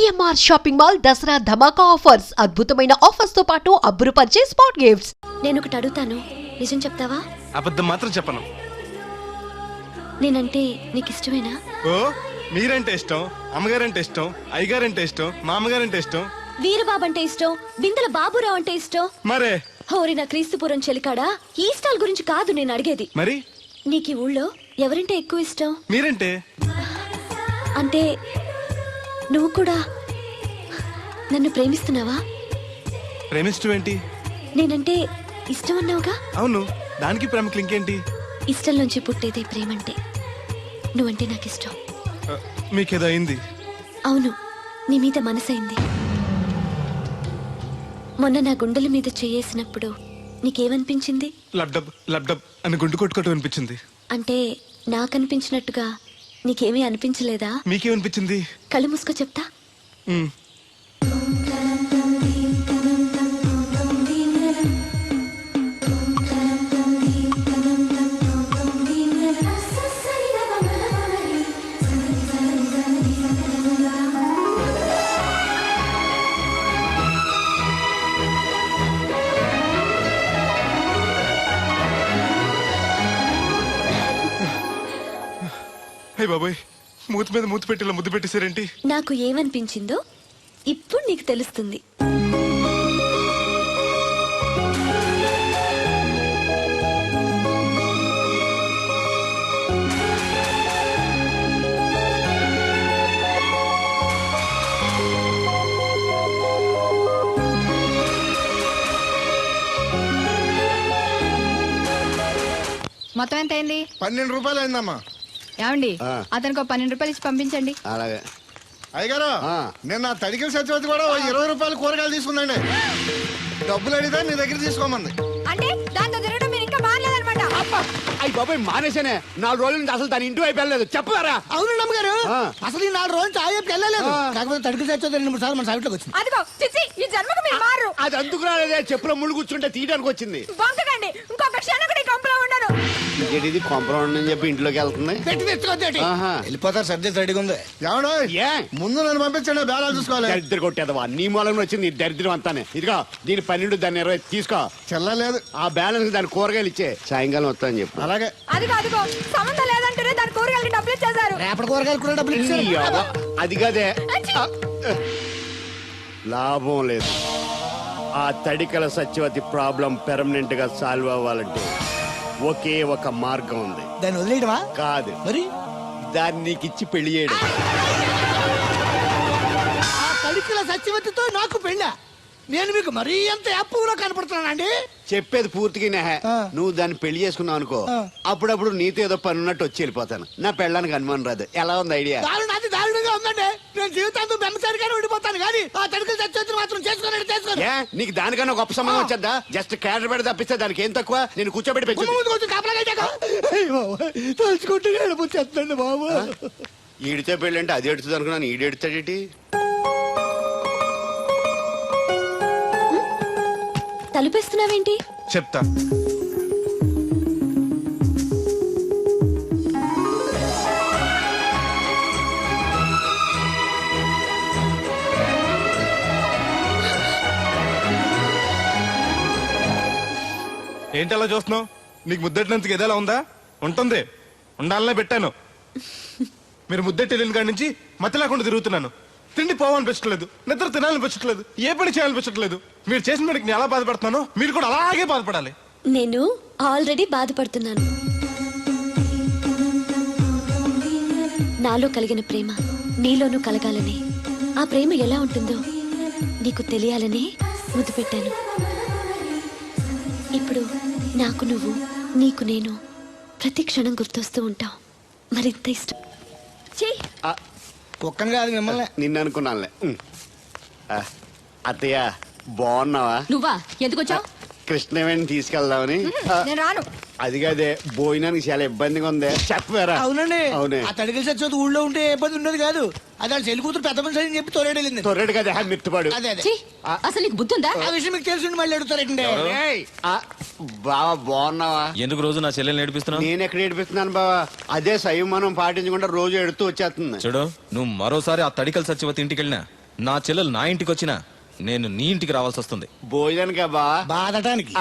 CMR shopping mall Dasara ధమాకా offers. అద్భుతమైన offers తో పాటు అబ్బురుపరిచే స్పాట్ గిఫ్ట్స్. నేను ఒకటి అడుగుతాను, నిజం చెప్తావా? అబద్ధం మాత్రం చెప్పను. నేనంటే నీకు ఇష్టమేనా? ఓ, మీరంటే ఇష్టం, అమ్మగారంటే ఇష్టం, అయ్యగారంటే ఇష్టం, మామగారంటే ఇష్టం, వీరబాబు అంటే ఇష్టం, బిందెల బాబురావు అంటే ఇష్టం. మరే హోరి నా క్రీస్తుపురం చెలికాడా, ఈ స్టాల్ గురించి కాదు నేను అడిగేది. మరి నీకు ఈ ఊళ్ళో ఎవరంటే ఎక్కువ ఇష్టం? మీరంటే అంటే నువ్వు కూడా నన్ను ప్రేమిస్తున్నావా? ప్రేమిష్టం ఏంటి? నేనంటే ఇష్టం అన్నావుగా. అవును, దానికి ప్రేమకి ఇంకేంటి? ఇష్టం నుంచి పుట్టేదే ప్రేమంటే. నువ్వంటే నాకు ఇష్టం. మీకేదో అయింది? అవును, నీ మీద మనసైంది. మొన్న నా గుండెల మీద చేయేసినప్పుడు నీకేమనిపించింది? లబ్డబ్ లబ్డబ్ అని గుండు కొట్టుకోవటం అనిపించింది. అంటే నాకనిపించినట్టుగా నీకేమీ అనిపించలేదా? మీకేమనిపించింది? కళ్ళు మూసుకో చెప్తా. మ్. హే బాబాయ్, మూతి మీద మూతి పెట్టేలా ముద్దు పెట్టేశారేంటి? నాకు ఏమనిపించిందో ఇప్పుడు నీకు తెలుస్తుంది. మొత్తం ఎంత అయింది? 12 రూపాయలు అయిందమ్మా. ఏమండి, అతనికి 12 రూపాయలు ఇచ్చి పంపించండి. అలాగే అయ్యగారు, నిన్న తడికిల సత్యవతి కూడా 20 రూపాయలు కూరగాయలు తీసుకుందండి. డబ్బులు అడిగితే నీ దగ్గర తీసుకోమంది. అంటే దాంతో తిరగడం మీరు ఇంకా మారలేదన్నమాట. అయ్యి బాబాయ్, మానేశానే. 4 రోజుల నుంచి అసలు తన ఇంటి వైపు వెళ్ళలేదు. చెప్పారా? అవును అమ్మగారు, అసలు ఈ 4 రోజులు చాయకి వెళ్ళలేదు. కాకపోతే తడికి తెచ్చోది 2-3 సార్లు మన సైట్లోకి వచ్చింది. అదిగో చిచ్చి, ఈ జన్మకు మీరు మారు. అది అందుకు రాలేదే, చెప్పులో ముళ్ళు కూర్చుంటే తీయడానికి వచ్చింది. బొంకకండి, ఇంకొక క్షణం కూడా ఈ కంపలో ఉండను. ఇది కాంపౌండ్ అని చెప్పి ఇంట్లోకి వెళ్తుంది. పెట్టి తెచ్చుకోద్దేటి. వెళ్ళిపోతారు, సర్ది రెడీగా ఉంది. ఏమన్నా ఏ ముందు నన్ను పంపించండి, బేరాలు చూసుకోవాలి. దరిద్ర కొట్టేదవా, నీ మూలంలో వచ్చింది ఈ దరిద్రం అంతానే. ఇదిగో దీని 12, దాన్ని 20 తీసుకో. చెల్లలేదు. ఆ బ్యాలెన్స్ దాని కూరగాయలు ఇచ్చే, సాయంకాలం వస్తా అని చెప్పు. అలాగే. అదిగో సంబంధం లేదంటూనే దాని కూరగాయలకి డబ్బులు ఇచ్చేశారు. రేపటి కూరగాయలు కూడా డబ్బులు ఈ ఇచ్చారు. అవ్వ, అది కదే లాభం లేదు. ఆ తడికల సత్యవతి ప్రాబ్లం పెర్మనెంట్ గా సాల్వ్ అవ్వాలంటే ఒకే ఒక మార్గం ఉంది. దాన్ని వదిలేయడమా? కాదు, మరి దాన్ని నీకిచ్చి పెళ్లి చేయడం. ఆ తడికిల సత్యవతితో నాకు పెళ్ళా? నేను మీకు మరీ ఎంత యాప్లో కనపడుతున్నానండి? చెప్పేది పూర్తిగా నెహ. నువ్వు దాన్ని పెళ్లి చేసుకున్నావు అనుకో, అప్పుడప్పుడు నీతో ఏదో పని ఉన్నట్టు వచ్చి వెళ్ళిపోతాను. నా పెళ్ళడానికి అనుమానం రాదు. ఎలా ఉంది ఐడియా? అది దారుణంగా ఉందండి. నేను జీవితాంతం బెమ్మసారిగానే ఉండిపోతాను కానీ ఆ తడికిల సత్యవతిని మాత్రం చేసుకోను. ఏ, నీకు దానికన్నా గొప్ప సంబంధం వచ్చేద్దా? జస్ట్ క్యాడర్ పెడితే తప్పిస్తే దానికి ఏం తక్కువ? నేను కూర్చోబెట్టి పెంచు. తలుచుకుంటే ఏడిపోతుందండి బాబు. ఈడితే పెళ్ళి అంటే అది ఎడుతుంది అనుకున్నాను, ఈడు ఎడుతాడేటి? తలుపేస్తున్నావేంటి? చెప్తా. ఏంటి అలా చూస్తున్నావు? నీకు ముద్దెట్టినందుకు ఏదైనా ఉందా? ఉంటుంది, ఉండాలనే పెట్టాను. మీరు ముద్దెట్టి వెళ్ళిన కాడి నుంచి మతి లేకుండా తిరుగుతున్నాను. తిండి పోవాలనిపించట్లేదు, నిద్ర తినాలనిపించట్లేదు, ఏ పని చేయాలనిపించట్లేదు. మీరు చేసిన పనికి నేను ఎలా బాధపడుతున్నానో మీరు కూడా అలాగే బాధపడాలి. నేను ఆల్రెడీ బాధపడుతున్నాను. నాలో కలిగిన ప్రేమ నీలోనూ కలగాలని, ఆ ప్రేమ ఎలా ఉంటుందో నీకు తెలియాలని ముద్దు పెట్టాను. ఇప్పుడు నాకు నువ్వు, నీకు నేను ప్రతి క్షణం గుర్తొస్తూ ఉంటాం. మరింత ఇష్టం. కుక్కను కాదు మిమ్మల్ని. నిన్ను అనుకున్నానులే. అత్తయ్య బాగున్నావా? నువ్వా? ఎందుకు వచ్చావు? కృష్ణవేణి తీసుకెళ్దామని. నేను రాను. అది కాదే, భోజనానికి చాలా ఇబ్బందిగా ఉంది. చెప్పారా? అవునండి. అవునే, ఆ తడికిల సత్యవతి ఊళ్ళో ఉంటే ఏ ఇబ్బంది ఉండదు కాదు. అది వాళ్ళ చెల్లి కూతురు పెద్ద మనిషి అని చెప్పి తోలేడెళ్ళింది. తొర్రెడు కదా మిత్తుపాడు. అదే అదే. ఛీ, అసలు నీకు బుద్ధి ఉందా? ఆ విషయం మీకు తెలిసి మళ్ళీ అడుగుతారండి. బావా బాగున్నావా? ఎందుకు రోజు నా చెల్లెల్ని ఏడిపిస్తున్నావు? నేను ఎక్కడ ఏడిపిస్తున్నాను బావా? అదే సంయమనం పాటించకుండా రోజు ఎడుతూ వచ్చేస్తుంది. చూడు, నువ్వు మరోసారి ఆ తడికల సత్యవతి ఇంటికి వెళ్ళినా నా చెల్లెలు నా ఇంటికి వచ్చినా నేను నీ ఇంటికి రావాల్సి వస్తుంది. భోజనానికి అబ్బా బాధటానికి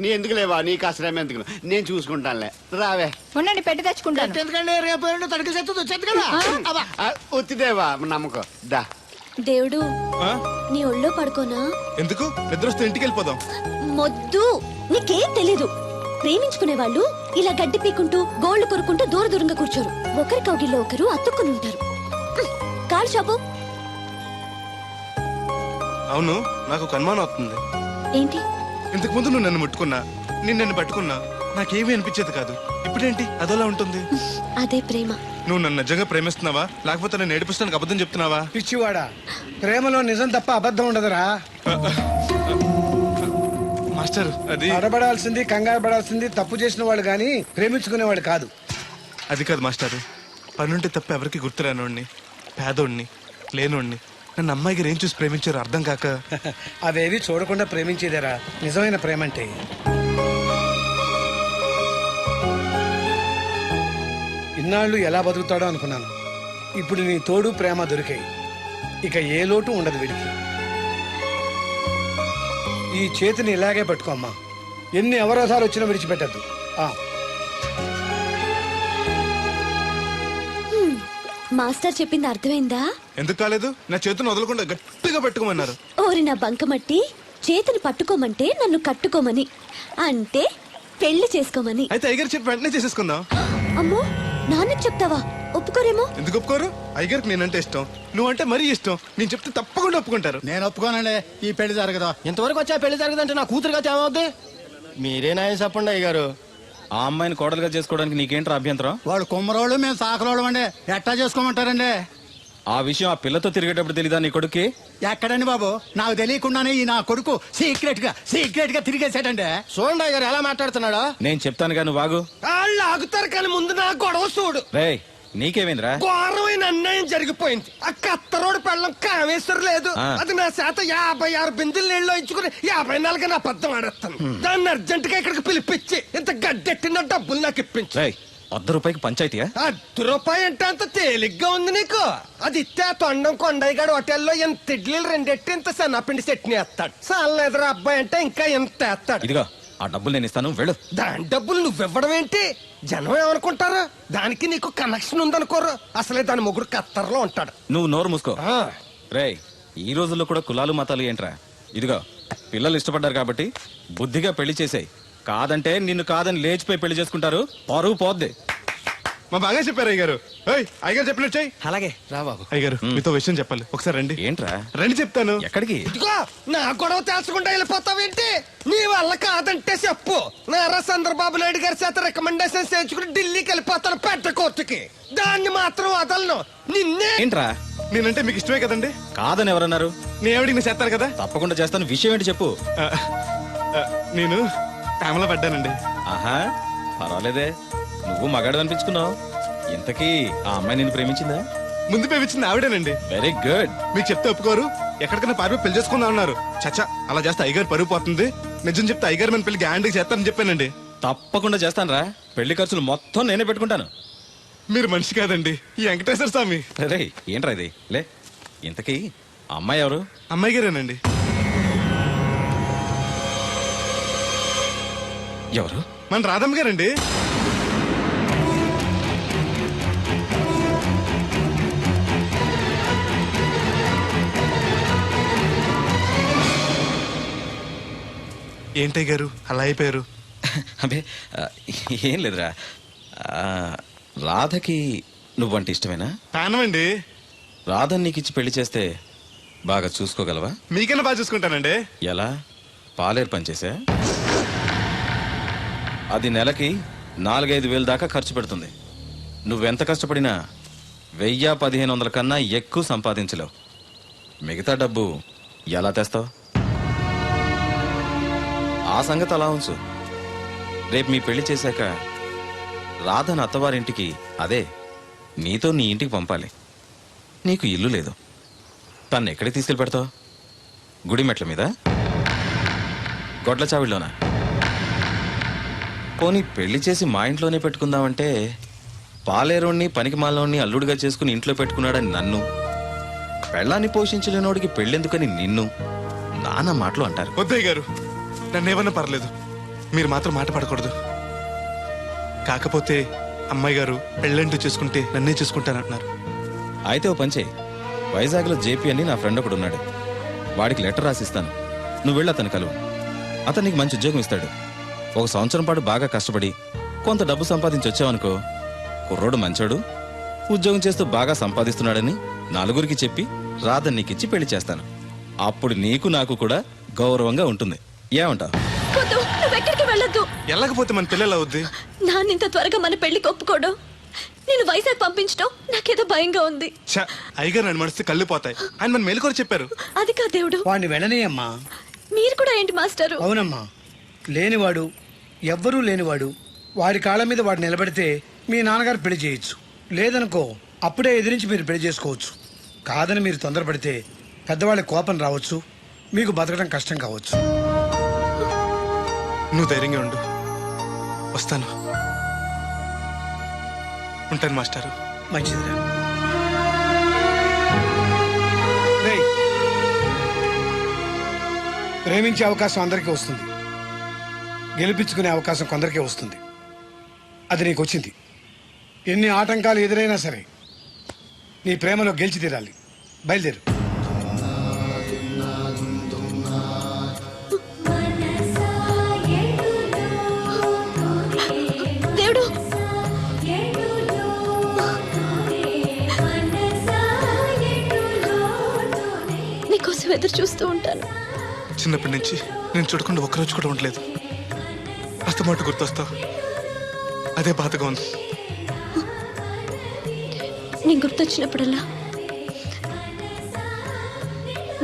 నీ ఎందుకు లేవా నీకు అసలేం ఎందుకు నేను చూసుకుంటానులే రావే. ఉండండి పెట్టి తెచ్చుకుంటాను. ఎందుకంటే రేపు ఎల్లుండి తడికల సత్యవతి వచ్చేది కదా అబ్బా. వచ్చిదేవా నమ్మకం దా. దేవుడు ఆ? నీ ఒళ్ళో పడుకోనా? ఎందుకు నిద్ర వస్తే ఇంటికి వెళ్ళిపోదాం. మొద్దు, నీకేం తెలీదు. ప్రేమించుకునే వాళ్ళు ఇలా గడ్డి పీకుంటూ గోళ్లు కొరుకుంటూ దూర దూరంగా కూర్చోరు. ఒకరి కౌగిల్లో ఒకరు అతుక్కుని ఉంటారు. కాలు షాపు అవును, నాకు ఒక అనుమానం అవుతుంది. ఏంటి? ఇంతకు ముందు నువ్వు నన్ను ముట్టుకున్నా, నేను నన్ను పట్టుకున్నా, నాకేమీ అనిపించేది కాదు. ఇప్పుడేంటి అదోలా ఉంటుంది? అదే ప్రేమ. నువ్వు నన్ను నిజంగా ప్రేమిస్తున్నావా, లేకపోతే నన్ను ఏడిపిస్తానికి అబద్ధం చెప్తున్నావా? పిచ్చివాడా, ప్రేమలో నిజం తప్ప అబద్ధం ఉండదురా. మాస్టర్, అది అడబడాల్సింది, కంగారు పడాల్సింది తప్పు చేసిన వాళ్ళు గాని ప్రేమించుకునేవాడు కాదు. అది కాదు మాస్టర్. పనుంటే తప్ప ఎవరికి గుర్తురానోడిని, పేదోడిని, లేనోడిని నన్ను అమ్మాయి గారు ఏం చూసి ప్రేమించారో అర్థం కాక. అవేవి చూడకుండా ప్రేమించేదేరా నిజమైన ప్రేమ అంటే. ఇన్నాళ్ళు ఎలా బతుకుతాడో అనుకున్నాను. ఇప్పుడు నీ తోడు ప్రేమ దొరికాయి. ఇక ఏ లోటు ఉండదు వీడికి. ఈ చేతిని ఇలాగే పట్టుకోమ్మా. ఎన్ని అవరోధాలు వచ్చినా విడిచిపెట్టద్దు. మాస్టర్ చెప్పింది అర్థమైందా? ఎందుకు కాలేదు? నా చేతిని వదలకుండా గట్టిగా పెట్టుకోమన్నారు. ఓరి నా బంకమట్టి, చేతిని పట్టుకోమంటే నన్ను కట్టుకోమని, అంటే పెళ్లి చేసుకోమని. అయితే అయ్యగారు చెప్పి వెంటనే చేసేసుకుందాం. అమ్మో, నాన్నకి చెప్తావా? ఒప్పుకోరేమో. ఎందుకు ఒప్పుకోరు? అయ్యగారికి నేనంటే ఇష్టం, నువ్వంటే మరీ ఇష్టం. నేను చెప్తే తప్పకుండా ఒప్పుకుంటారు. నేను ఒప్పుకోనండి, ఈ పెళ్లి జరగదు. ఇంతవరకు వచ్చా పెళ్లి జరగదంటే నా కూతురుగా ఏమవుద్ది? మీరే నాయం చెప్పండి అయ్యగారు. ఆ అమ్మాయిని కోడలుగా చేసుకోవడానికి నీకేంట్రా అభ్యంతరం? వాళ్ళు కుమ్మరోళ్ళు, మేము సాకరోళ్ళు అండి. ఎట్టా చేసుకోమంటారండి? ఆ విషయం ఆ పిల్లతో తిరిగేటప్పుడు తెలీదా నీ కొడుక్కి? ఎక్కడండి బాబు, నాకు తెలియకుండానే ఈ నా కొడుకు సీక్రెట్ గా తిరిగేసాడండి. చూడండి అయ్యగారు ఎలా మాట్లాడుతున్నాడా. నేను చెప్తాను కానీ వాగు. వాళ్ళు ఆగుతారు కానీ ముందు నా గొడవ చూడు. రేయ్, నీకేమైందిరా? ఘోరమైన అన్యాయం జరిగిపోయింది. ఆ కత్తరోడు పెళ్ళం కామేశ్వరం లేదు. అది నా చేత 56 బిందులు నీళ్ళు ఇచ్చుకుని 54 నా పద్దం ఆడేస్తాను. దాన్ని అర్జెంట్ గా ఇక్కడికి పిలిపించి ఇంత గడ్డెట్టిన డబ్బులు నాకు ఇప్పించు. రేయ్, ₹100 పంచాయతీయా? ₹1 అంటే అంత తేలిగ్గా ఉంది నీకు. అది ఇస్తే ఆ తొండం కొండయ్యగాడు హోటల్లో ఎంత ఇడ్లీలు 2 ఎట్టి ఇంత సన్నపిండి చట్నీ వేస్తాడు. సాల ఎదురు అబ్బాయి అంటే ఇంకా ఎంత వేస్తాడు. ఇదిగో ఆ డబ్బులు నేను ఇస్తాను, వెళ్ళు. దాని డబ్బులు నువ్వివ్వడం ఏంటి? జనం ఏమనుకుంటారు? దానికి నీకు కనెక్షన్ ఉందనుకోరు. అసలే దాని ముగ్గురు కత్తర్లో ఉంటాడు. నువ్వు నోరు మూసుకో. రేయ్, ఈ రోజుల్లో కూడా కులాలు మతాలు ఏంట్రా? ఇదిగో పిల్లలు ఇష్టపడ్డారు కాబట్టి బుద్ధిగా పెళ్లి చేసేయ్. కాదంటే నిన్ను కాదని లేచిపోయి పెళ్లి చేసుకుంటారు, పరువు పోద్ది. మా బాగా చెప్పారు అయ్యగారు. అయ్యగారు చెప్పినట్టు చెయ్యి. అలాగే రా బాబు. అయ్యగారు, మీతో విషయం చెప్పాలి, ఒకసారి రండి. ఏంట్రా? రండి చెప్తాను. ఎక్కడికి? ఇదిగో నా గొడవ తెలుసుకుంటా వెళ్ళిపోతావేంటి? నీ వల్ల కాదంటే చెప్పు. నారా చంద్రబాబు నాయుడు గారి చేత రికమెండేషన్ చేయించుకుని ఢిల్లీకి వెళ్ళిపోతాను పెద్ద కోర్టుకి. దాన్ని మాత్రం వదలను. నిన్నే. ఏంట్రా? నేనంటే మీకు ఇష్టమే కదండి. కాదని ఎవరన్నారు? నేను ఎవడికి నేను చేస్తాను కదా. తప్పకుండా చేస్తాను. విషయం ఏంటి చెప్పు. నేను ప్రేమలో పడ్డానండి. ఆహా, పర్వాలేదే, నువ్వు మగాడు అనిపించుకున్నావు. ఇంతకీ ఆ అమ్మాయి నిన్ను ప్రేమించిందా? ముందు పేపించింది ఆవిడేనండి. Very good. మీకు చెప్తే ఒప్పుకోరు, ఎక్కడికైనా పారిపోయి పెళ్లి చేసుకుందాం అన్నారు. చచ్చా, అలా చేస్తే అయ్యగారు పరుగు పోతుంది. నిజం చెప్తే అయ్యగారు మన పెళ్లి గ్యాండ్కి చేస్తానని చెప్పానండి. తప్పకుండా చేస్తాను రా. పెళ్లి ఖర్చులు మొత్తం నేనే పెట్టుకుంటాను. మీరు మనిషి కాదండి, ఈ వెంకటేశ్వర స్వామి. రే, ఏంట్రా ఇది? లే, ఇంతకీ ఆ అమ్మాయి ఎవరు? అమ్మాయి గారేనండి. ఎవరు? మన రాధమ్మ గారండి. ఏంటయ్య గారు అలా అయిపోయారు? అబే, ఏం లేదురా. రాధకి నువ్వంటే ఇష్టమేనా? ప్రాణమండి. రాధని నీకు ఇచ్చి పెళ్లి చేస్తే బాగా చూసుకోగలవా? మీకన్నా బాగా చూసుకుంటానండి. ఎలా? పాలేరు పనిచేసా? అది నెలకి 4-5 వేలు దాకా ఖర్చు పెడుతుంది. నువ్వెంత కష్టపడినా 1000-1500 కన్నా ఎక్కువ సంపాదించలేవు. మిగతా డబ్బు ఎలా తెస్తావు? ఆ సంగతి అలా ఉంచు. రేపు మీ పెళ్లి చేశాక రాధను అత్తవారింటికి, అదే నీతో నీ ఇంటికి పంపాలి. నీకు ఇల్లు లేదు. తను ఎక్కడికి తీసుకెళ్ళి పెడతావు? గుడి మెట్ల మీద? గొడ్ల చావిడిలోనా? పోనీ పెళ్లి చేసి మా ఇంట్లోనే పెట్టుకుందామంటే పాలేరోణ్ణి పనికి మాలోని అల్లుడిగా చేసుకుని ఇంట్లో పెట్టుకున్నాడని నన్ను, పెళ్ళాన్ని పోషించలేనోడికి పెళ్ళెందుకని నిన్ను నాన్న మాటలు అంటారు. వద్దయ్య గారు, నన్ను ఏమన్నా పర్లేదు, మీరు మాత్రం మాట పడకూడదు. కాకపోతే అమ్మాయి గారు పెళ్ళంటూ చేసుకుంటే నన్నే చేసుకుంటానంటున్నారు. అయితే ఓ పంచే, వైజాగ్లో జేపీ అని నా ఫ్రెండ్ ఒకడు ఉన్నాడు. వాడికి లెటర్ రాసిస్తాను, నువ్వు వెళ్ళి అతను కలువు. అతను నీకు మంచి ఉద్యోగం ఇస్తాడు. 1 సంవత్సరం పాటు బాగా కష్టపడి కొంత డబ్బు సంపాదించి వచ్చావనుకో, కుర్రోడు మంచోడు, ఉద్యోగం చేస్తూ బాగా సంపాదిస్తున్నాడని నలుగురికి చెప్పి రాధని నీకిచ్చి పెళ్లి చేస్తాను. అప్పుడు నీకు నాకు కూడా గౌరవంగా ఉంటుంది. ఏమంటావు? వద్దు, నువ్వెక్కడికి వెళ్ళొద్దు. వెళ్ళకపోతే మన పిల్లలు అవుద్ది. నాన్న ఇంత త్వరగా మన పెళ్లికి ఒప్పుకోవడం, నేను వైజాగ్ పంపించడం నాకేదో భయంగా ఉంది. అయ్యగారు నన్ను మడిస్తే కళ్ళు పోతాయి. ఆయన మన మేలుకొని చెప్పారు. అది కాదు దేవుడు. వాడిని వెళ్ళనీయమ్మా. మీరు కూడా ఏంటి మాస్టారు? అవునమ్మా, లేనివాడు, ఎవ్వరూ లేనివాడు, వాడి కాళ్ళ మీద వాడు నిలబడితే మీ నాన్నగారు పెళ్లి చేయొచ్చు. లేదనుకో అప్పుడే ఎదిరించి మీరు పెళ్లి చేసుకోవచ్చు. కాదని మీరు తొందరపడితే పెద్దవాళ్ళకి కోపం రావచ్చు, మీకు బతకడం కష్టం కావచ్చు. నువ్వు ధైర్యంగా ఉండు, వస్తాను. ఉంటాను మాస్టారు. మంచిదిరా. రేయ్, ప్రేమించే అవకాశం అందరికీ వస్తుంది, గెలిపించుకునే అవకాశం కొందరికే వస్తుంది. అది నీకు వచ్చింది. ఎన్ని ఆటంకాలు ఎదురైనా సరే నీ ప్రేమలో గెలిచి తీరాలి. బయలుదేరు. దేవుడు, నీకోసం ఎదురు చూస్తూ ఉంటాను. చిన్నప్పటి నుంచి నేను చూడకుండా ఒక్కరోజు కూడా ఉండలేదు. అస్తమాట గుర్తొస్తావు, అదే బాధగా ఉంది. నేను గుర్తొచ్చినప్పుడల్లా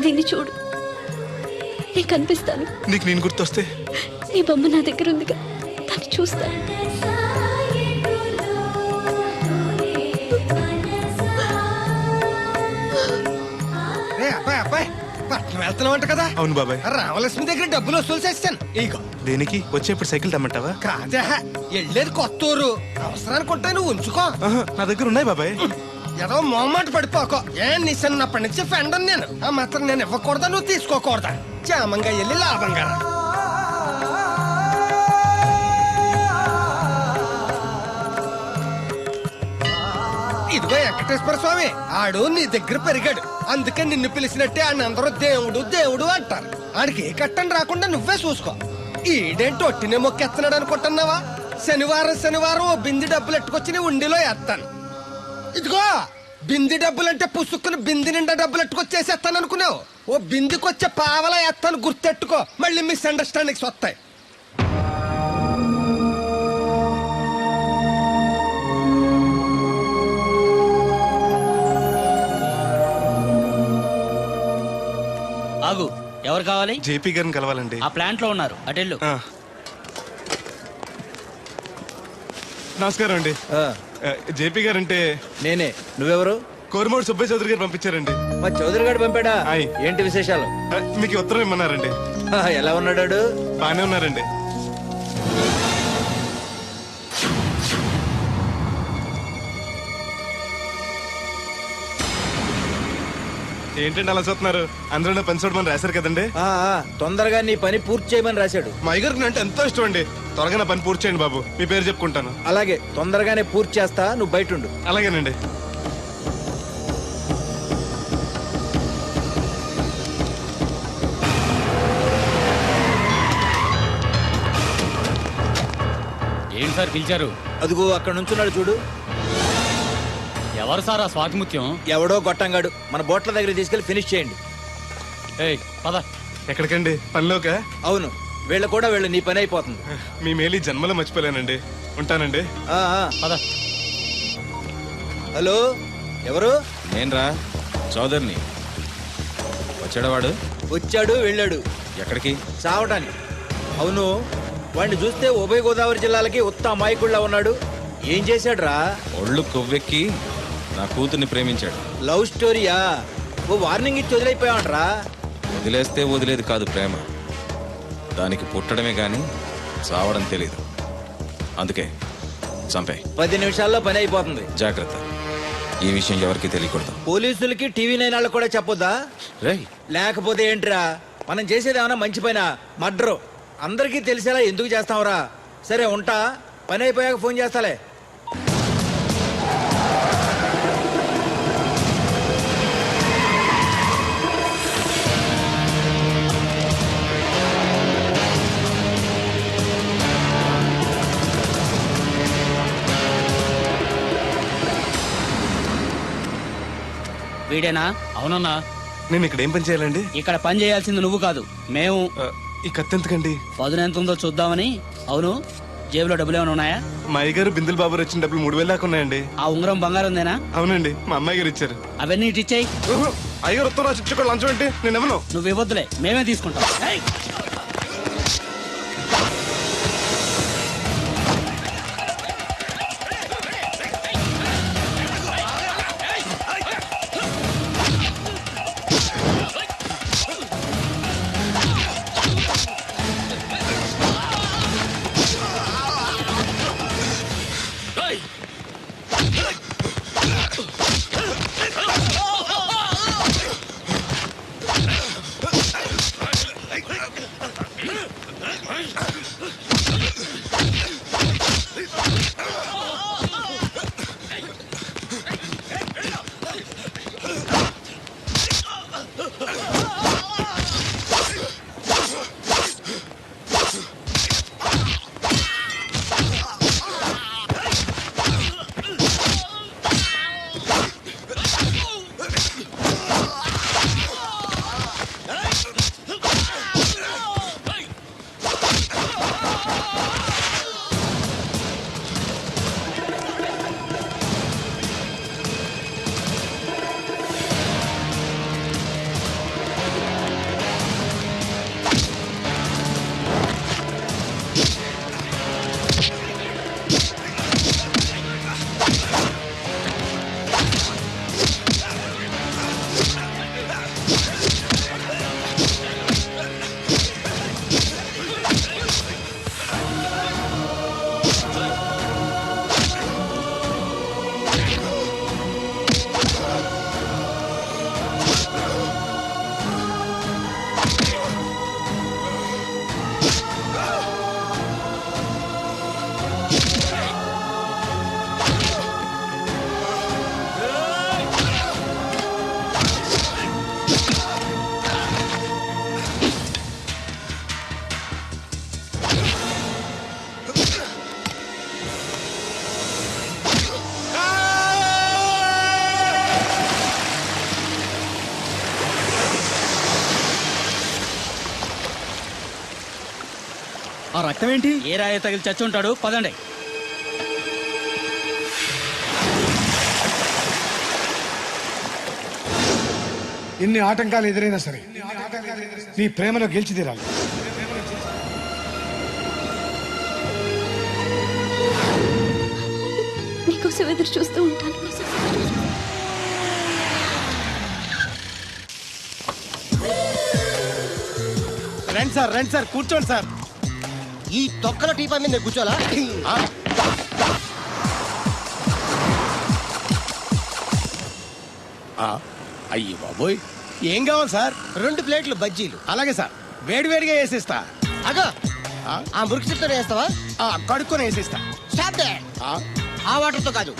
దీన్ని చూడు, నేను కనిపిస్తాను. నీకు నేను గుర్తొస్తే నీ బొమ్మ నా దగ్గర ఉందిగా, దాన్ని చూస్తాను. అబ్బాయి అబ్బాయి, పట్నం వెళ్తున్నావంట కదా? అవును బాబాయ్. రామలక్ష్మి దగ్గర డబ్బులు వసూలు చేస్తాను. ఇగో. దేనికి? వచ్చేప్పుడు సైకిల్ తెమ్మంటావా? కాదా, వెళ్ళేది కొత్తూరు, అవసరానికి ఉంటాయి, నువ్వు ఉంచుకో. ఆహా, నా దగ్గర ఉన్నాయి బాబాయ్. ఏదో మొహమాట పడిపోకో. నీ చిన్నప్పటి నుంచి ఫ్రెండ్ నేను. ఆ మాత్రం నేను ఇవ్వకూడదా, నువ్వు తీసుకోకూడదా? క్షేమంగా వెళ్ళి లాభంగా రా. ఇదిగో వెంకటేశ్వర స్వామి, ఆడు నీ దగ్గర పెరిగాడు, అందుకే నిన్ను పిలిచినట్టే ఆయన అందరూ దేవుడు దేవుడు అంటారు. ఆడికి ఏ కట్టం రాకుండా నువ్వే చూసుకో. ఈడేంటి ఒట్టినే మొక్కెత్తనాడు అనుకుంటున్నావా? శనివారం శనివారం ఓ బింది డబ్బులు ఎట్టుకొచ్చి నీ ఉండిలో వేస్తాను. ఇదిగో బింది డబ్బులంటే పుసుక్కుని బింది నిండా డబ్బులు ఎట్టుకొచ్చేసేస్తాను అనుకున్నావు. ఓ బిందికొచ్చే పావలా వేస్తాను, గుర్తెట్టుకో. మళ్ళీ మిస్అండర్స్టాండింగ్స్ వస్తాయి. ఆగు, ఎవరు కావాలి? జేపీ గారిని కలవాలండి. ఆ ప్లాంట్ లో ఉన్నారు, అటెళ్ళు. నమస్కారం అండి. జేపీ గారు అంటే నేనే. నువ్వెవరు? కోరమూడు సుబ్బయ్య చౌదరి గారు పంపించారండి. మా చౌదరి గారు పంపాడా? ఆయ్. ఏంటి విశేషాలు? మీకు ఈ ఉత్తరం ఇమ్మన్నారండి. ఎలా ఉన్నాడు? బానే ఉన్నారండి. ఏంటండి అలా చూస్తున్నారు? అందరూ పని చూడమని రాశారు కదండి. తొందరగా నీ పని పూర్తి చేయమని రాశాడు. మా అయ్యగారికి అంటే ఎంతో ఇష్టం అండి. త్వరగా నా పని పూర్తి చేయండి బాబు, మీ పేరు చెప్పుకుంటాను. అలాగే, తొందరగానే పూర్తి చేస్తా, నువ్వు బయట ఉండు. అలాగేనండి. ఏంటి సార్ పిలిచారు? అదిగో అక్కడ నుంచున్నాడు చూడు. ఎవరు సార్ ఆ స్వాతిముత్యం? ఎవడో గొట్టంగాడు. మన బోట్ల దగ్గర తీసుకెళ్లి ఫినిష్ చేయండి. పద. ఎక్కడికండి? పనిలోకా? అవును, వీళ్ళ కూడా వీళ్ళు నీ పని అయిపోతుంది. మీ మేలు జన్మలో మర్చిపోలేనండి. ఉంటానండి. పద. హలో, ఎవరు? నేనరా, చౌదరిని. వచ్చాడా వాడు? వచ్చాడు, వెళ్ళాడు. ఎక్కడికి? చావటానికి. అవును, వాడిని చూస్తే ఉభయ గోదావరి జిల్లాలకి ఉత్త అమాయకుళ్ళ ఉన్నాడు. ఏం చేశాడు రా? ఒళ్ళు కొవ్వెక్కి నా కూతుర్ని ప్రేమించాడు. లవ్ స్టోరీయా? ఓ వార్నింగ్ ఇచ్చి వదిలేకపోయావంట్రా. వదిలేస్తే వదిలేదు కాదు ప్రేమ, దానికి పుట్టడమే గాని చావడం తెలీదు. అందుకే చంపే. 10 నిమిషాల్లో పని అయిపోతుంది. జాగ్రత్త. ఈ విషయం ఎవరికి తెలియకూడదు. పోలీసులకి టీవీ నైన్ వాళ్ళకి కూడా చెప్పొద్దా? రేయ్, లేకపోతే ఏంట్రా, మనం చేసేది ఏమన్నా మంచి పైన మర్డరు అందరికీ తెలిసేలా ఎందుకు చేస్తావురా? సరే ఉంటా, పని అయిపోయాక ఫోన్ చేస్తాలే. వీడేనా? అవునన్నా. నేను ఇక్కడ ఏం పని చేయాలండి? ఇక్కడ పని చేయాల్సింది నువ్వు కాదు, మేము. ఈ కత్తి ఎందుకండి? పదును ఎంత ఉందో చూద్దామని. అవును, జేబులో డబ్బులు ఏమైనా ఉన్నాయా? మా అయ్యగారు బిందులు బాబు వచ్చిన డబ్బులు 3000 దాకా ఉన్నాయండి. ఆ ఉంగరం బంగారం ఉందేనా? అవునండి, మా అమ్మాయి గారు ఇచ్చారు. అవన్నీ ఇటు ఇచ్చేయి. అయ్యగారు ఉత్తరం రాసి ఇచ్చుకోవాలి, లంచం ఏంటి? నేను ఇవ్వను. నువ్వు ఇవ్వద్దులే, మేమే తీసుకుంటాం. ఏయ్! ఆ రక్తం ఏంటి? ఏ రాయ తగిలి చచ్చి ఉంటాడు. పదండి. ఎన్ని ఆటంకాలు ఎదురైనా సరే నీ ప్రేమలో గెలిచి తీరాలి. నీకోసం ఎదురు చూస్తూ ఉంటాను. రండి సార్ కూర్చోండి సార్. ఈ తొక్కల టీపా మీద నేను కూర్చోాలా? అయ్యి బాబోయ్, ఏం కావాలి సార్? 2 ప్లేట్లు బజ్జీలు. అలాగే సార్, వేడివేడిగా వేసిస్తా. అగో, ఆ మురికి చెప్తానే వేస్తావా? కడుక్కొని వేసిస్తా. Stop they. ఆ వాటర్తో కాదు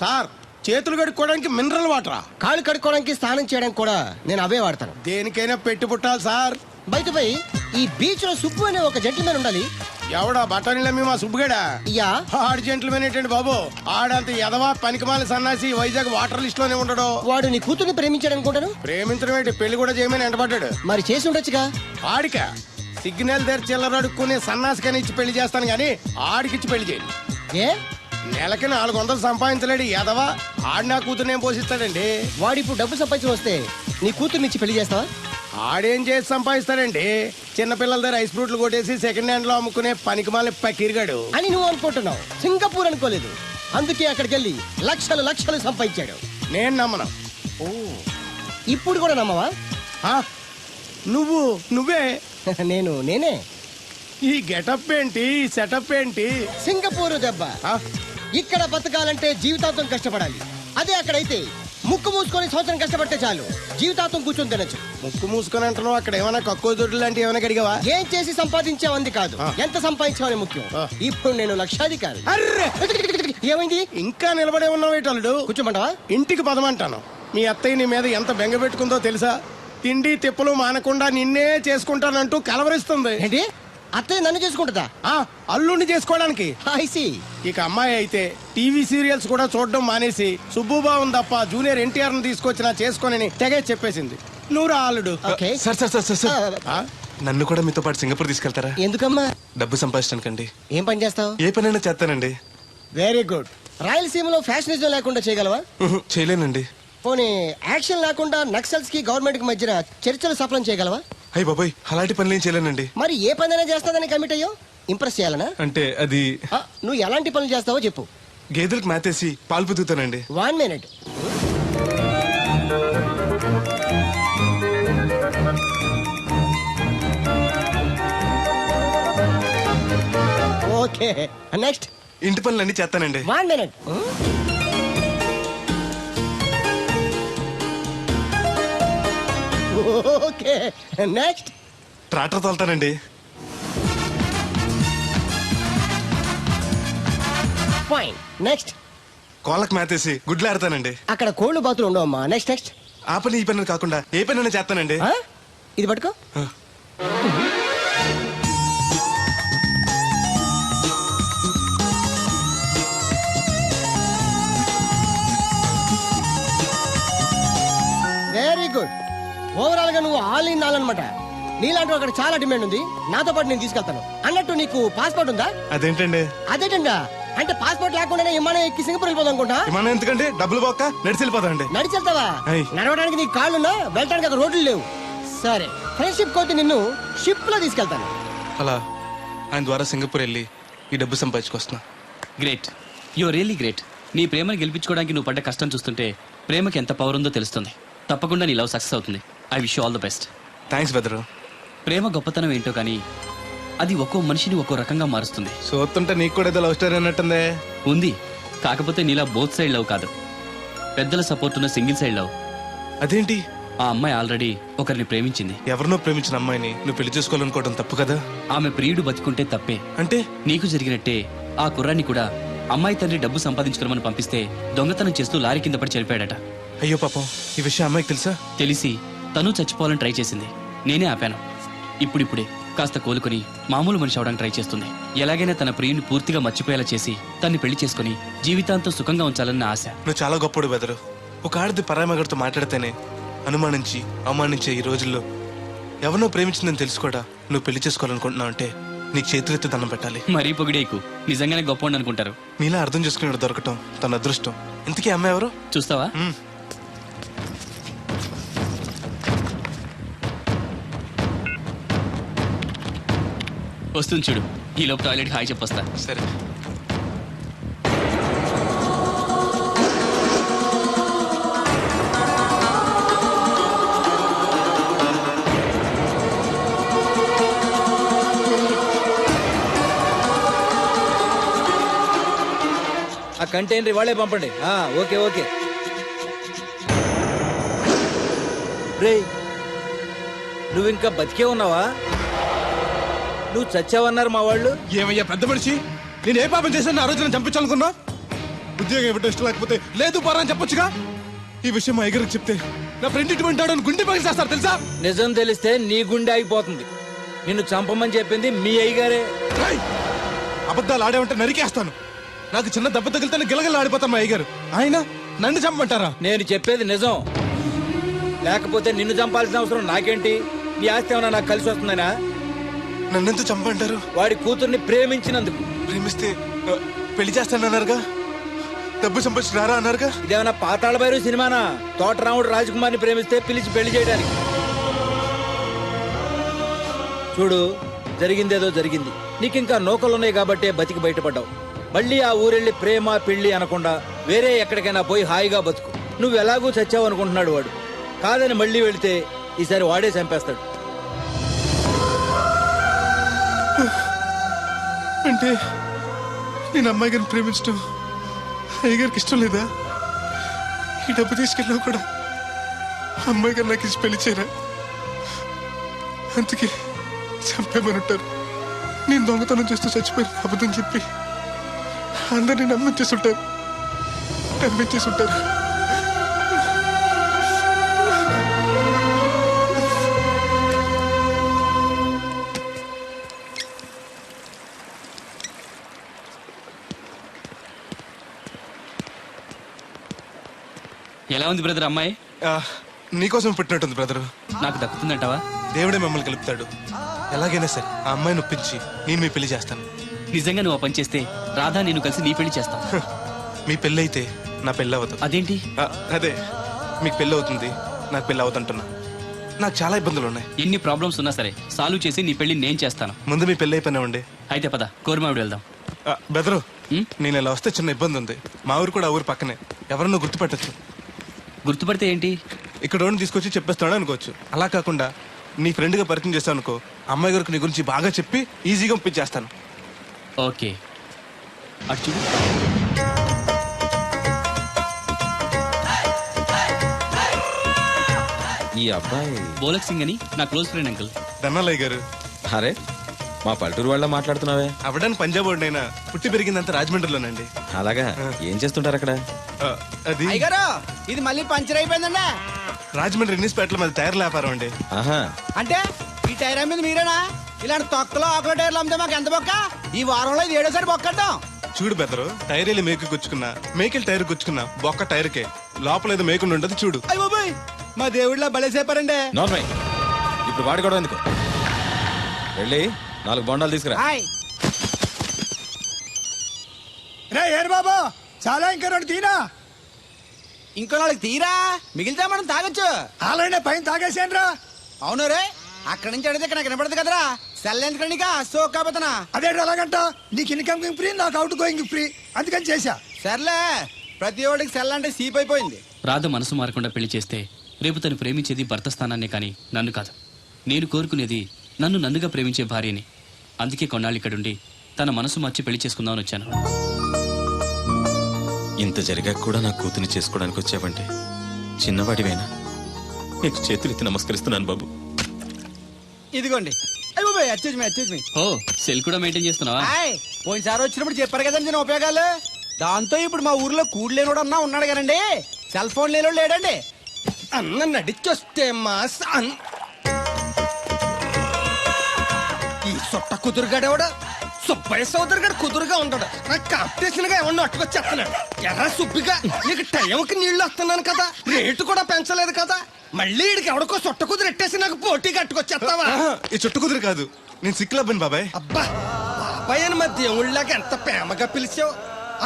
సార్, చేతులు కడుక్కోవడానికి మినరల్ వాటరా? కాళ్ళు కడుక్కోవడానికి, స్నానం చేయడానికి కూడా నేను అవే వాడతాను. దేనికైనా పెట్టి పుట్టాలి సార్. బయటపై ఈ బీచ్ లో సుబ్బు అనే ఒక జెంటిల్మెన్ ఉండాలి. ఎవడా బఠానీలమ్మి మా సుబ్బుగడా? యా. ఆడు జెంట్లమెన్ ఏంటండి బాబు? ఆడంత ఎదవా పనికిమాల సన్నాసి వైజాగ్ వాటర్ లిస్ట్ లోనే ఉండడు. వాడు నీ కూతుర్ని ప్రేమించాడు అనుకుంటాను. ప్రేమించడం ఏంటి, పెళ్లి కూడా చేయమని ఎంటపడ్డాడు. మరి చేసి ఉండొచ్చుగా. ఆడిక సిగ్నల్ దగ్గర చిల్లర అడుక్కునే సన్నాసికని ఇచ్చి పెళ్లి చేస్తాను గానీ ఆడికిచ్చి పెళ్లి చేయండి. ఏ? నెలకి 400 సంపాదించలేడు ఎదవా. ఆడి నా కూతురు ఏం పోషిస్తాడండి? వాడు ఇప్పుడు డబ్బు సంపాదించి వస్తే నీ కూతుర్ని ఇచ్చి పెళ్లి చేస్తావా? ఆడేం చేసి సంపాదిస్తాడండి? చిన్నపిల్లల దగ్గర ఐస్ ఫ్రూట్లు కొట్టేసి సెకండ్ హ్యాండ్ లో అమ్ముకునే పనికిమాల పకీర్గాడు అని నువ్వు అనుకుంటున్నావు. సింగపూర్ అనుకోలేదు. అందుకే అక్కడికి వెళ్ళి లక్షలు లక్షలు సంపాదించాడు. నేను నమ్మను. ఇప్పుడు కూడా నమ్మవా? నువ్వే నేనే ఈ గెటప్ ఏంటి ఈ సెటప్ ఏంటి? సింగపూరు దెబ్బ. ఇక్కడ బతకాలంటే జీవితాంతం కష్టపడాలి. అదే అక్కడైతే ముక్కు మూసుకొని సంవత్సరం కష్టపడితే చాలు, జీవితాంతం కూర్చొని తినచ్చు. ముక్కు మూసుకొని అంటున్నావు, అక్కడ ఏమైనా కక్కువ దొడ్లు లాంటివి ఏమైనా కడిగావా? ఏం చేసి సంపాదించావంది కాదు, ఎంత సంపాదించావని ముఖ్యం. ఇప్పుడు నేను లక్షాధికారి. అర్రే ఏమైంది? ఇంకా నిలబడే ఉన్నావు ఏటల్లుడు? కూర్చోమంటావా? ఇంటికి పదమంటాను. మీ అత్తయ్య నీ మీద ఎంత బెంగ పెట్టుకుందో తెలుసా? తిండి తిప్పలు మానకుండా నిన్నే చేసుకుంటానంటూ కలవరిస్తుంది. ఏంటి, అత్తయ్య నన్ను చేసుకుంటుందా? అల్లుండి చేసుకోవడానికి. I see. ఇక అమ్మాయి అయితే టీవీ సీరియల్స్ కూడా చూడడం మానేసి సుబ్బుబాబుని తప్ప జూనియర్ ఎన్టీఆర్ ని తీసుకొచ్చినా చేసుకోనని తెగే చెప్పేసింది. నువ్వు రా అల్లుడు. Okay. సార్ నన్ను కూడా మీతో పాటు సింగపూర్ తీసుకెళ్తారా? ఎందుకమ్మా? డబ్బు సంపాదించడానికండి. ఏం పని చేస్తావు? ఏ పనైనా చేస్తానండి. Very good. రాయలసీమలో ఫ్యాషనిజం లేకుండా చేయగలవా? చేయలేనండి. పోనీ యాక్షన్ లేకుండా నక్సల్స్ కి గవర్నమెంట్ కి మధ్యన చర్చలు సఫలం చేయగలవా? అయ్య బాబాయ్, అలాంటి పనులు ఏం చేయలేనండి. మరి ఏ పనైనా చేస్తాదని కమిట్ అయ్యో? ఇంప్రెస్ చేయాలనా? అంటే అది నువ్వు ఎలాంటి పనులు చేస్తావో చెప్పు. గేదెలకు మేతేసి పాలు పుదుగుతానండి. 1 minute. Okay, next. ఇంటి పనులన్నీ చేస్తానండి. 1 minute. Okay, next. ట్రాక్టర్ తోలుతానండి. Fine, next. కోళ్ళకు మేతేసి గుడ్లు ఆడతానండి. అక్కడ కోళ్ళు బాతులు ఉండవమ్మా. Next next. ఆ పని ఈ పని కాకుండా ఏ పనైనా చేస్తానండి. ఇది పట్టుకో. Very good. ఓవరాల్ గా నువ్వు ఆల్ ఇన్ ఆల్ అనమాట. నీలాంటి అక్కడ చాలా డిమాండ్ ఉంది. నాతో పాటు నేను తీసుకెళ్తాను. అన్నట్టు నీకు పాస్పోర్ట్ ఉందా? అదేంటండి? అదేటండా అంటే పాస్పోర్ట్ లేకుండానే విమానం ఎక్కి సింగపూర్ వెళ్ళిపోదాం అనుకుంటా. విమానం ఎందుకంటే డబ్బులు పోక నడిచి వెళ్ళిపోతాండి. నడిచి వెళ్తావా? అయ్. నడవడానికి నీకు కాళ్ళున్నా, వెళ్ళడానికి అక్కడ రోడ్లు లేవు. సరే, ఫ్రెండ్షిప్ కోతి నిన్ను షిప్ లో తీసుకెళ్తాను. అలా ఆయన ద్వారా సింగపూర్ వెళ్ళి ఈ డబ్బు సంపాదించుకొస్తున్నా. Great, your really great. నీ ప్రేమను గెలిపించుకోవడానికి నువ్వు పడ్డ కష్టం చూస్తుంటే ప్రేమకి ఎంత పవర్ ఉందో తెలుస్తుంది. తప్పకుండా నీ లవ్ సక్సెస్ అవుతుంది. I wish you all the best. Thanks బెదరు. ప్రేమ గొప్పతనం ఏంటో కానీ అది ఒక్కో మనిషిని ఒక్కో రకంగా మారుస్తుంది. చూస్తుంటే నీకు కూడా ఏదో లవ్ స్టోరీ అన్నట్టుందే. ఉంది, కాకపోతే నీలా బోత్ సైడ్ లవ్ కాదు, పెద్దల సపోర్ట్ ఉన్న సింగిల్ సైడ్ లవ్. అదేంటి? ఆ అమ్మాయి ఆల్రెడీ ఒకరిని ప్రేమించింది. ఎవరినో ప్రేమించిన అమ్మాయిని నువ్వు పెళ్లి చేసుకోవాలనుకోవడం తప్పు కదా? ఆమె ప్రియుడు బతికుంటే తప్పే. అంటే నీకు జరిగినట్టే ఆ కుర్రాన్ని కూడా అమ్మాయి తండ్రి డబ్బు సంపాదించుకోమని పంపిస్తే దొంగతనం చేస్తూ లారీ కింద పడి చనిపోయాడట. అయ్యో పాపం, ఈ విషయం అమ్మాయికి తెలుసా? తెలిసి తను చచ్చిపోవాలని ట్రై చేసింది. నేనే ఆపాను. ఇప్పుడిప్పుడే కాస్త కోలుకొని మామూలు మనిషి అవడానికి ట్రై చేస్తుంది. ఎలాగైనా తన ప్రియుని పూర్తిగా మర్చిపోయేలా చేసి తన్ని పెళ్లి చేసుకుని జీవితాంతం సుఖంగా ఉంచాలన్న ఆశ. నువ్వు చాలా గొప్పడు బెదరు. ఒక ఆడది పరామగడితో మాట్లాడితేనే అనుమానించి అవమానించే ఈ రోజుల్లో ఎవరినో ప్రేమించిందని తెలుసుకోడా నువ్వు పెళ్లి చేసుకోవాలనుకుంటున్నావు అంటే నీకు చేతులెత్తి దండం పెట్టాలి. మరీ పొగిడేకు, నిజంగానే గొప్ప అనుకుంటారు. నీలా అర్థం చేసుకునే దొరకటం తన అదృష్టం. ఇంతకీ అమ్మాయి ఎవరు? చూస్తావా? వస్తుంది చూడు. ఈ లోపు టాయిలెట్ హాయ్ చెప్పొస్తా. సరే. ఆ కంటైనర్ వాళ్ళే పంపండి. Okay okay. రే, నువ్వు ఇంకా బతికే ఉన్నావా? నువ్వు చచ్చావన్నారు మా వాళ్ళు. ఏమయ్యా పెద్ద మనిషి, నేను ఏ పాపం చేశాను ఆ రోజు నేను చంపించాలనుకున్నా? ఉద్యోగం ఇవ్వడం ఇష్టం లేకపోతే లేదు పోరా అని చెప్పొచ్చుగా. ఈ విషయం మా ఎగరికి చెప్తే నా ఫ్రెండ్ ఇటువంటి వాడు గుండె పగిలి చేస్తారు తెలుసా? నిజం తెలిస్తే నీ గుండె ఆగిపోతుంది. నిన్ను చంపమని చెప్పింది మీ అయ్యగారే. అబద్ధాలు ఆడేమంటే నరికేస్తాను. నాకు చిన్న దెబ్బ తగిలితే గిలగల ఆడిపోతాను మా అయ్యగారు. ఆయన నన్ను చంపమంటారా? నేను చెప్పేది నిజం. లేకపోతే నిన్ను చంపాల్సిన అవసరం నాకేంటి? నీ ఆస్తి ఏమన్నా నాకు కలిసి వస్తుందనా? నన్నెందుకు చంపంటారు? వాడి కూతుర్ని ప్రేమించినందుకు. ప్రేమిస్తే పెళ్లి చేస్తానన్నారుగా, డబ్బు సంపాదించి రారా అన్నారుగా. ఇదేమన్నా పాతాళ భైరవి సినిమానా? తోటరాముడు రాజకుమార్ని ప్రేమిస్తే పిలిచి పెళ్లి చేయడానికి. చూడు, జరిగిందేదో జరిగింది. నీకింకా నౌకలున్నాయి కాబట్టే బతికి బయటపడ్డావు. మళ్ళీ ఆ ఊరెళ్ళి ప్రేమ పెళ్లి అనకుండా వేరే ఎక్కడికైనా పోయి హాయిగా బతుకు. నువ్వు ఎలాగూ చచ్చావు అనుకుంటున్నాడు వాడు. కాదని మళ్ళీ వెళితే ఈసారి వాడే చంపేస్తాడు. అంటే నేను అమ్మాయి గారిని ప్రేమించడం అయ్యగారికి ఇష్టం లేదా? ఈ డబ్బు తీసుకెళ్ళినా కూడా అమ్మాయి గారు నాకు ఇచ్చి పెళ్లి చేయరా? అందుకే చంపేమని ఉంటారు. నేను దొంగతనం చేస్తూ చచ్చిపోయిన అబద్ధం చెప్పి అందరినీ నమ్మించేస్తుంటారు. ఎలా ఉంది బ్రదర్ అమ్మాయి? నీకోసం పెట్టినట్టుంది బ్రదరు. నాకు దక్కుతుందంటావా? దేవుడే మమ్మల్ని కలుపుతాడు. ఎలాగైనా సరే ఆ అమ్మాయిని ఒప్పించి నేను మీ పెళ్లి చేస్తాను. నిజంగా నువ్వు ఆ పని చేస్తే రాధా నేను కలిసి నీ పెళ్లి చేస్తాం. మీ పెళ్ళి అయితే నా పెళ్ళి అవ్వదు. అదేంటి? అదే, మీకు పెళ్ళి అవుతుంది, నాకు పెళ్ళి అవుతుంటున్నా. నాకు చాలా ఇబ్బందులు ఉన్నాయి. ఎన్ని ప్రాబ్లమ్స్ ఉన్నా సరే సాల్వ్ చేసి నీ పెళ్లి నేను చేస్తాను. ముందు మీ పెళ్ళి అయిపోయినా ఉండే. అయితే పద కోరమావిడి వెళ్దాం. బెదరు, నేను ఇలా వస్తే చిన్న ఇబ్బంది ఉంది. మా ఊరు కూడా ఆ ఊరు పక్కనే, ఎవరన్నా గుర్తుపట్టచ్చు. గుర్తుపడితే ఏంటి? ఇక్కడ తీసుకొచ్చి చెప్పేస్తాడు అనుకోవచ్చు. అలా కాకుండా నీ ఫ్రెండ్గా పరిచయం చేస్తాను అనుకో, అమ్మాయి గారికి నీ గురించి బాగా చెప్పి ఈజీగా పంపించేస్తాను. ఓకే, అటు చూడు. ఈ అబ్బాయి బోలక్ సింగ్ అని నా క్లోజ్ ఫ్రెండ్ అంకుల్. ధనాలయ్య గారు. అరే, మా పల్లెటూరు వాళ్ళ మాట్లాడుతున్నావే? అవడానికి పంజాబ్ వాడినైనా పుట్టి పెరిగిందంతా రాజమండ్రిలోనండి. అలాగా? ఏం చేస్తుంటారు అక్కడ? అది ఇది మళ్ళీ పంచర్ అయిపోయిందండి. రాజమండ్రి ఇన్నిస్పేటలో మాది టైర్ల వ్యాపారం అండి. ఆహా, అంటే ఈ టైర్ అమ్మేది మీరేనా? ఇలాంటి తొక్కలో ఆకుల టైర్లు అమ్మితే మాకు ఎంత బొక్క? ఈ వారంలో ఇది 7వ సారి బొక్కడ్డాం. చూడు బెదరు, టైర్ వెళ్ళి మేకు గుచ్చుకున్నా, మేకెళ్ళి టైర్ గుచ్చుకున్నా, బొక్క టైర్కే, లోపల ఏదో మేకుండా ఉండదు చూడు. అయ్య బాబాయ్, మా దేవుడిలా బలేసేపారండి. నార్మల్. ఇప్పుడు వాడుకోవడం ఎందుకు? వెళ్ళి 4 బొండాలు తీసుకురా. ఏరు బాబు, చాలా ఇంకా 2 తీరా. ఇంకో 4 తీరా, మిగిలితే మనం తాగొచ్చు. అలానే పైన తాగేసాను రా. అవును రే, అక్కడి నుంచి అడిగితే నాకు వినపడదు కదరా. సెల్ ఎందుకు సోకాబోతున్నా? అదే అలాగంట. నీకు ఇన్కమింగ్ ఫ్రీ, నాకు అవుట్ గోయింగ్ ఫ్రీ, అందుకని చేశా. సర్లే, ప్రతి ఒడికి సెల్ అంటే సీప్ అయిపోయింది. రాధ మనసు మారకుండా పెళ్లి చేస్తే రేపు తను ప్రేమించేది భర్త స్థానాన్నే కానీ నన్ను కాదు. నేను కోరుకునేది నన్ను నన్నుగా ప్రేమించే భార్యని. అందుకే కొన్నాళ్ళు ఇక్కడుండి తన మనసు మార్చి పెళ్లి చేసుకుందామని వచ్చాను. ఇంత జరిగాక కూడా నా కూతుని చేసుకోవడానికి వచ్చావంటే చిన్నవాడివేనా? నీకు చేతులెత్తి నమస్కరిస్తున్నాను బాబు. ఇదిగోండి. ఓ, సెల్ కూడా మెయింటైన్ చేస్తున్నావా? పోయినసారి వచ్చినప్పుడు చెప్పారు కదండి నేను ఉపయోగాలు. దాంతో ఇప్పుడు మా ఊర్లో కూడలేనోడు అన్నా ఉన్నాడు కదండి. సెల్ ఫోన్ లేనోడు లేడండి. అన్న నడిచొస్తే మాస్ ఈ సొట్ట కుదురుగాడేవాడు సుబ్బయ్య సోదరు గారు కుదురుగా ఉంటాడు. నాకు కాంపిటీషన్ గా ఏమన్నా అట్టుకొచ్చేస్తున్నాడు. ఎర్ర సుబ్బిగా నీకు టైంకి నీళ్లు వస్తున్నాను కదా, రేటు కూడా పెంచలేదు కదా, మళ్ళీ ఇడికి ఎవడికో సొట్ట కుదురు ఎట్టేసి నాకు పోటీ కట్టుకొచ్చేస్తావా? ఈ చుట్టు కుదురు కాదు, నేను సిక్కులబ్బాను బాబాయ్. అబ్బా, బాబాయ్ అని మా దేవుళ్ళకి ఎంత ప్రేమగా పిలిచావు.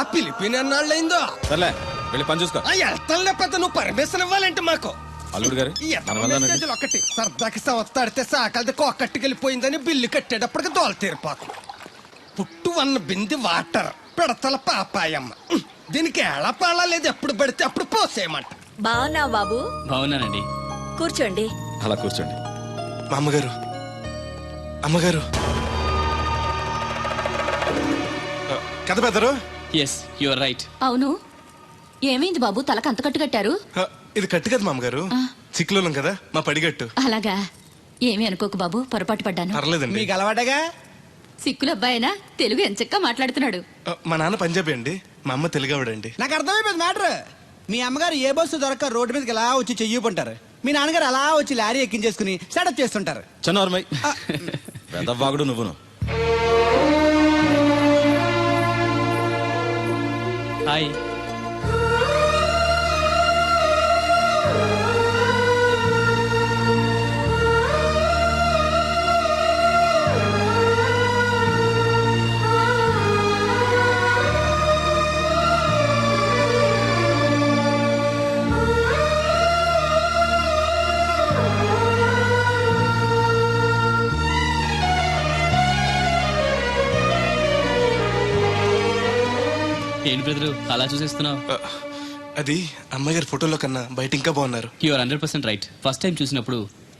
ఆ పిలిపిన ఎన్నాళ్ళైందో. సర్లే, వెళ్ళి పని చూసుకో. ఆ వెళ్తానులే పెద్ద, నువ్వు పర్మిషన్ ఇవ్వాలంటే మాకు. అల్లుడు గారు, ఈ మెసేజ్లు ఒకటి సరదాకి సంవత్సరాడితే సాకలది కోకట్టుకెళ్ళిపోయిందని బిల్లు కట్టేటప్పటికి దోల తీరిపోతుంది. పుట్టు 1 బింది వాటర్, పిడతల పాపాయమ్మ. దీనికి ఎలా పాలా లేదు, ఎప్పుడు పడితే అప్పుడు పోసేయమంట. బాగున్నావు బాబు? బాగున్నానండి. కూర్చోండి. అలా కూర్చోండి. మా అమ్మగారు, అమ్మగారు కథ బెదరు. Yes, you are right. అవును, ఏమైంది బాబు తలకు అంత కట్టు కట్టారు? ఇది కట్టు కదా మామగారు, చిక్కులోలం కదా మా పడిగట్టు. అలాగా, ఏమీ అనుకోకు బాబు, పొరపాటు పడ్డాను. పర్లేదండి. మీకు అలవాటగా. సిక్కుల అబ్బాయినా తెలుగు ఎంచక్కా మాట్లాడుతున్నాడు. మా నాన్న పంజాబీ అండి, మా అమ్మ తెలుగావిడండి. నాకు అర్థమైపోయింది మ్యాటర్. మీ అమ్మగారు ఏ బస్సు దొరక్క రోడ్డు మీదకి ఎలా వచ్చి చెయ్యిపుంటారు. మీ నాన్నగారు అలా వచ్చి లారీ ఎక్కించేసుకుని సెటప్ చేస్తుంటారు. చన్నోర్మయ్, వెదవ్వాగుడు నువ్వును. హాయ్. ఏంటి బ్రదరు అలా చూసేస్తున్నావు? అది అమ్మాయి గారి ఫోటోలో కన్నా బయట ఇంకా బాగున్నారు. You are 100% right. First time చూసినప్పుడు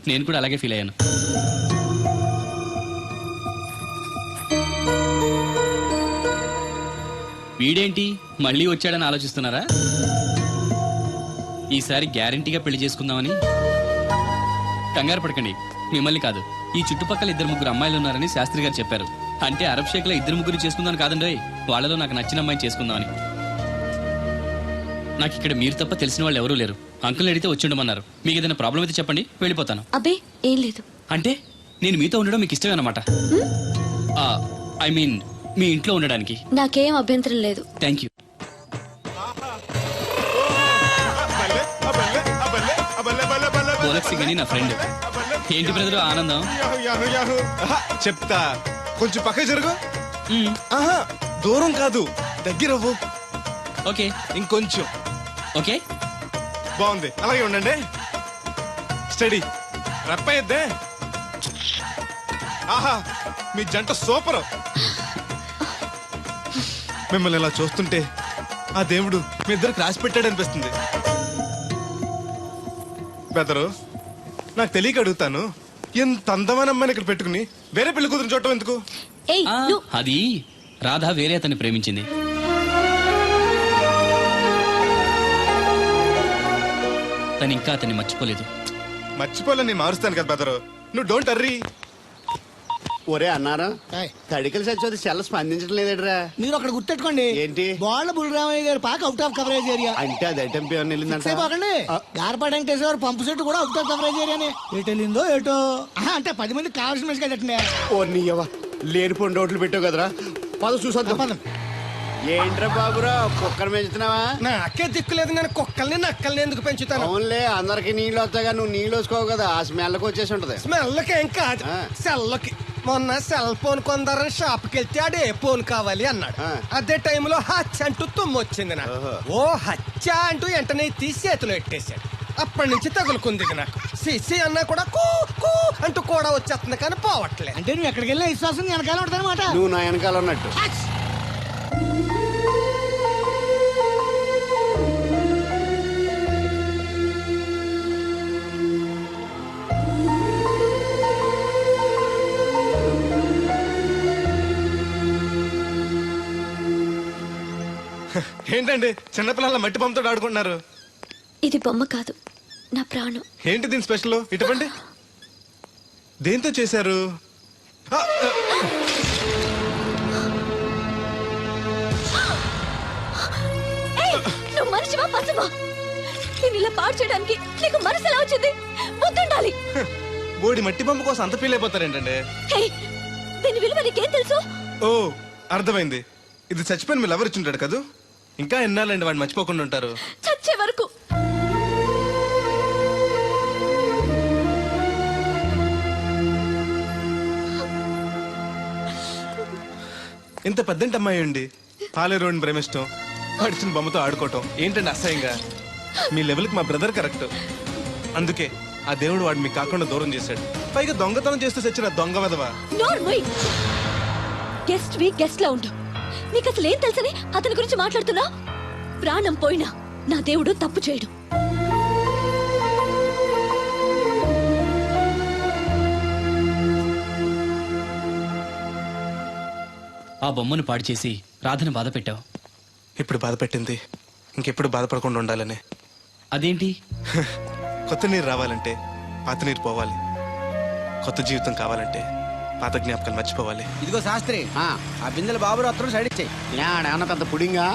నేను కూడా అలాగే ఫీల్ అయ్యాను. వీడేంటి మళ్ళీ వచ్చాడని ఆలోచిస్తున్నారా? ఈసారి గ్యారంటీగా పెళ్లి చేసుకుందామని. కంగారు పడకండి, మిమ్మల్ని కాదు, ఈ చుట్టుపక్కల 2-3 అమ్మాయిలు ఉన్నారని శాస్త్రి గారు చెప్పారు. అంటే అరబ్ షేక్ లో 2-3 చేసుకుందామని కాదండి, వాళ్ళలో నాకు నచ్చిన అమ్మాయిని చేసుకుందామని. నాకు ఇక్కడ మీరు తప్ప తెలిసిన వాళ్ళు ఎవరూ లేరు. అంకుల్ని అడిగితే వచ్చి ఉండమన్నారు. మీకు ఏదైనా ప్రాబ్లం అయితే చెప్పండి, వెళ్ళిపోతాను. అబ్బే ఏం లేదు. అంటే నేను మీతో ఉండడం మీకు ఇష్టమే అన్నమాట. ఐ మీన్ మీ ఇంట్లో ఉండడానికి. నాకేం అభ్యంతరం లేదు. Thank you. పోలక్ సింగ్ అని నా ఫ్రెండ్. ఏంటి బ్రదర్ ఆనందం? చెప్తా, కొంచెం పక్క జరుగు. మ్మ్. ఆహా, దూరం కాదు, దగ్గర అవ్వు. ఓకే ఇంకొంచెం. ఓకే బాగుంది, అలాగే ఉండండి. స్టడీ, రప్పయ్యద్దే. ఆహా, మీ జంట సూపర్. మిమ్మల్ని ఇలా చూస్తుంటే ఆ దేవుడు మీ ఇద్దరికి రాసి పెట్టాడు అనిపిస్తుంది. బెదరు, నాకు తెలియక అడుగుతాను, ఎంత అందమైన అమ్మాయిని ఇక్కడ పెట్టుకుని వేరే పెళ్లి కూతురు చూడటం ఎందుకు? ఏయ్ నువ్వు అది రాధ వేరే అతన్ని ప్రేమించింది. తను ఇంకా అతన్ని మర్చిపోలేదు. మర్చిపోలేని మారుస్తాను కదా బెదరు, నువ్వు డోంట్ అర్రీ. ఒరే అన్నారా, తడికల సత్యవతి సెల్ల స్పందించడం లేదట్రా. మీరు అక్కడ గుర్తెట్టుకోండి, ఏంటి? బాల బుల్రామయ్య గారి పాక అవుట్ ఆఫ్ కవరేజ్ ఏరియా. అంటే అది ఐటమ్ పేరు వెళ్ళిందంట. గార్పాడు వెంకటేశ్వర పంపు సెట్ కూడా అవుట్ ఆఫ్ కవరేజ్ ఏరియానే. ఎటు వెళ్ళిందో ఏటో. అంటే 10 మంది కావాల్సిన మనిషి కదండి. ఓ నీయవా, లేనిపోండి రోడ్లు పెట్టావు కదరా. పద చూసొద్దాం. పదం. ఏంట్రా బాబురా, కుక్కర్ పెంచుతున్నావా? నాకే దిక్కులేదు, నేను కుక్కల్ని నక్కల్ని ఎందుకు పెంచుతాను? అవునులే, అందరికి నీళ్ళు వస్తాగా, నువ్వు నీళ్ళు వేసుకోవు కదా, ఆ స్మెల్కి వచ్చేసి ఉంటది. స్మెల్కి ఏం కాదు, సెల్లకి. మొన్న సెల్ ఫోన్ కొందరని షాప్కి వెళ్తే ఆడే ఫోన్ కావాలి అన్నాడు. అదే టైంలో హచ్చ అంటూ తుమ్మొచ్చింది నాకు. ఓ హచ్చ అంటూ వెంటనే తీసి చేతిలో ఎట్టేశాడు. అప్పటి నుంచి తగులుకుంది నాకు. సిసి అన్నా కూడా కూ కూ అంటూ కూడా వచ్చేస్తుంది కానీ పోవట్లేదు. అంటే నువ్వు ఎక్కడికి వెళ్ళినా విశ్వాసం వెనకాల ఉంటుందన్నమాట. నువ్వు నా వెనకాల ఉన్నట్టు. ఏంటండి చిన్నపిల్లల మట్టి బొమ్మతో ఆడుకుంటున్నారు? ఇది బొమ్మ కాదు, నా ప్రాణం. ఏంటి దీని స్పెషల్? ఇటువంటి దేంతో చేశారు? నువ్వు మనిషివా పశువా? నేను ఇలా పాడు చేయడానికి నీకు మనసు ఎలా వచ్చింది? బుద్ధుండాలి. బోడి మట్టి బొమ్మ కోసం అంత ఫీల్ అయిపోతారేంటండి? దీని విలువ నీకేం తెలుసు? ఓ, అర్థమైంది. ఇది చచ్చిపోయిన మీ లవర్ ఇచ్చుంటాడు కదా. ఇంకా ఎన్నాలండి వాడిని మర్చిపోకుండా ఉంటారు? చచ్చే వరకు. ఇంత పెద్దంటి అమ్మాయి అండి, పాలేరోని ప్రేమిష్టం, పడిచిన బొమ్మతో ఆడుకోవటం ఏంటండి అసహ్యంగా? మీ లెవెల్కి మా బ్రదర్ కరెక్ట్. అందుకే ఆ దేవుడు వాడు మీకు కాకుండా దూరం చేశాడు. పైగా దొంగతనం చేస్తూ చచ్చిన దొంగ వదవా. గెస్ట్ వి గెస్ట్ లా ఉండు. నీకు అసలు ఏం తెలుసని అతని గురించి మాట్లాడుతున్నా? ప్రాణం పోయినా నా దేవుడు తప్పు చేయడు. ఆ బొమ్మను పాడు చేసి రాధను బాధ పెట్టావు. ఇప్పుడు బాధ పెట్టింది ఇంకెప్పుడు బాధపడకుండా ఉండాలని. అదేంటి? కొత్త నీరు రావాలంటే పాత నీరు పోవాలి. కొత్త జీవితం కావాలంటే పాత జ్ఞాపకాలు మర్చిపోవాలి. ఇదిగో శాస్త్రి, ఆ బిందెల బాబు అత్తరు సైడ్ ఇచ్చాయి. ఏమన్నా పెద్ద పుడింగా?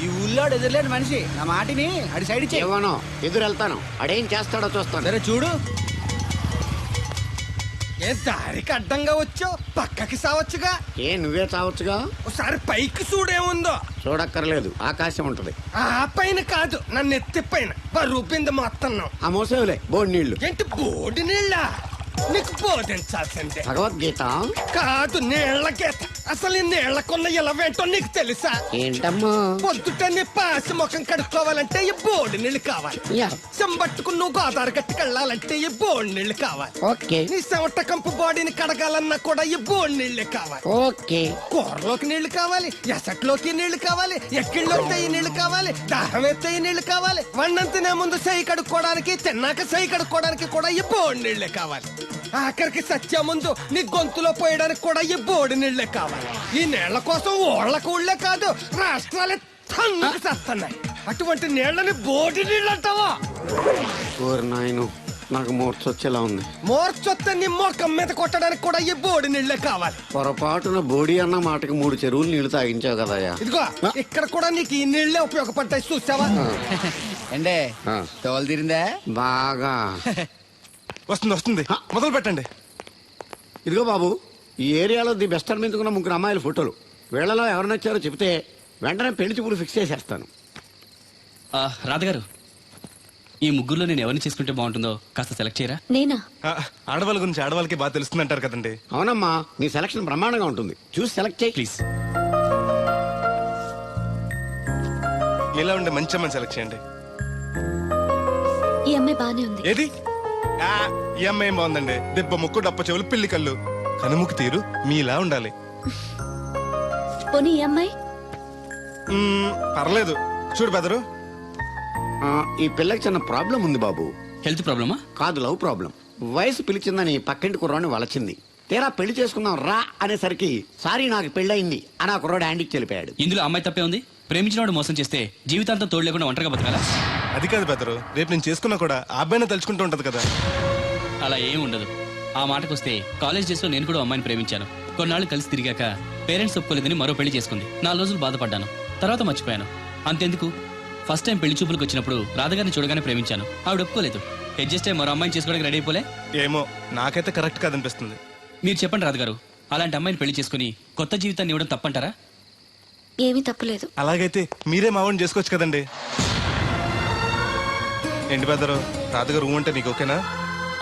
ఈ ఊళ్ళో ఎదురులేని మనిషి నా మాటిని అడి సైడ్ ఇచ్చాయి. ఏమోనో, ఎదురు వెళ్తాను, అడేం చేస్తాడో చూస్తాను. సరే చూడు. ఏ దారికి అడ్డంగా వచ్చావు, పక్కకి సావచ్చుగా. ఏ నువ్వే చావచ్చుగా. ఒకసారి పైకి చూడేముందో. చూడక్కర్లేదు, ఆకాశం ఉంటది. ఆ పైన కాదు, నన్ను ఎత్తి పైన రూపింది మొత్తం. ఆ మోసేవులే బోడి నీళ్లు. ఏంటి బోడి నీళ్ళ? నీకు బోధించాల్సిందే. భగవద్గీత కాదు, నీళ్ళ గీత. అసలు ఈ నీళ్లకున్న ఇలవేంటో నీకు తెలుసా? ఏంటమ్మా? పొద్దుట నీ పాసి ముఖం కడుక్కోవాలంటే ఈ బోడి నీళ్ళు కావాలి. చెంబట్టుకుని నువ్వు గోదావరి గట్టుకెళ్ళాలంటే ఈ బోడి నీళ్ళు కావాలి. ఓకే. నీ చెమట కంపు బాడీని కడగాలన్నా కూడా ఈ బోడి నీళ్ళే కావాలి. ఓకే. కూరలోకి నీళ్లు కావాలి, ఎసట్లోకి నీళ్లు కావాలి, ఎక్కిళ్ళలోకి ఈ నీళ్లు కావాలి, దాహం ఎత్తే ఈ నీళ్లు కావాలి. వండం తినే ముందు సై కడుక్కోవడానికి, తిన్నాక సై కడుక్కోవడానికి కూడా ఈ బోడి నీళ్లే కావాలి. ఆఖరికి సత్య ముందు నీ గొంతులో పోయడానికి కూడా ఈ బోడి నీళ్లే కావాలి. ఈ నీళ్ల కోసం ఓళ్ళకు ఊళ్ళే కాదు రాష్ట్రాలే తన్నుకు చేస్తున్నాయి. అటువంటి నీళ్ళని బోడి నీళ్ళు అంటావా? నాయను నాకు మూర్చొచ్చేలా ఉంది. మోర్చొత్తే నీ మొఖం మీద కొట్టడానికి కూడా ఈ బోడి నీళ్లే కావాలి. పొరపాటున బోడి అన్న మాటకి 3 చెరువులు నీళ్లు తాగించావు కదయ్యా. ఇదిగో ఇక్కడ కూడా నీకు ఈ నీళ్లే ఉపయోగపడతాయి చూసావా? ఏండే తోలు తీరిందా? బాగా వస్తుంది వస్తుంది, మొదలు పెట్టండి. ఇదిగో బాబు, ఈ ఏరియాలో ది బెస్ట్ అనిపించుకున్న 3 అమ్మాయిల ఫోటోలు. వీళ్ళలో ఎవరు నచ్చారో చెప్తే వెంటనే పెళ్లి చూపులు ఫిక్స్ చేసేస్తాను. రాధగారు, ఈ ముగ్గురులో నేను ఎవరిని చేసుకుంటే బాగుంటుందో కాస్త సెలెక్ట్ చేయరా? నేనా? ఆడవాళ్ళ గురించి ఆడవాళ్ళకి బాగా తెలుస్తుంది అంటారు కదండి. అవునమ్మా, నీ సెలక్షన్ బ్రహ్మాండంగా ఉంటుంది. చూసి సెలెక్ట్ చేయి ప్లీజ్. మీలా ఉండే మంచి అమ్మని సెలెక్ట్ చేయండి. ఈ అమ్మాయి బానే ఉంది. ఏది? ఈ అమ్మాయి ఏం బాగుందండి. దిబ్బ ముక్కు, డప్ప చెవులు, పిల్లి కళ్ళు, కనుముక్కు తీరు మీలా ఉండాలి. పోనీ ఈ అమ్మాయి? పర్లేదు. చూడు బెదరు, ఈ పిల్లకి చిన్న ప్రాబ్లం ఉంది బాబు. హెల్త్ ప్రాబ్లమా? కాదు, లవ్ ప్రాబ్లం. వయసు పిలిచిందని పక్కింటి కుర్రాడిని వలచింది. తీరా పెళ్లి చేసుకుందాం రా అనేసరికి సారీ నాకు పెళ్ళయింది అని ఆ కుర్రాడు హ్యాండ్కి చెలిపాడు. ఇందులో అమ్మాయి తప్పే ఉంది. ప్రేమించినవాడు మోసం చేస్తే జీవితాంతం తోడు లేకుండా ఒంటరిగా బతకాలా? అది కాదు బెదరు, రేపు నేను చేసుకున్నా కూడా ఆ అబ్బాయిని తలుచుకుంటూ ఉంటది కదా. అలా ఏం ఉండదు. ఆ మాటకొస్తే కాలేజ్ డేస్ లో నేను కూడా అమ్మాయిని ప్రేమించాను. కొన్నాళ్ళు కలిసి తిరిగాక పేరెంట్స్ ఒప్పుకోలేదని మరో పెళ్లి చేసుకుంది. 4 రోజులు బాధపడ్డాను, తర్వాత మర్చిపోయాను. అంతెందుకు, ఫస్ట్ టైం పెళ్లి చూపులకు వచ్చినప్పుడు రాధగారిని చూడగానే ప్రేమించాను. ఆవిడ ఒప్పుకోలేదు. అడ్జస్ట్ అయ్యి మరో అమ్మాయిని చేసుకోవడానికి రెడీ అయిపోలే. ఏమో, నాకైతే కరెక్ట్ కాదనిపిస్తుంది. మీరు చెప్పండి రాధగారు, అలాంటి అమ్మాయిని పెళ్లి చేసుకుని కొత్త జీవితాన్ని ఇవ్వడం తప్పంటారా? ఏమీ తప్పులేదు. అలాగైతే మీరే మావాడిని చేసుకోవచ్చు కదండి. ఏంటి బెదరు, రాధగారు అంటే నీకు ఓకేనా?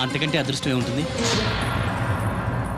అంతకంటే అదృష్టం ఏముంటుంది?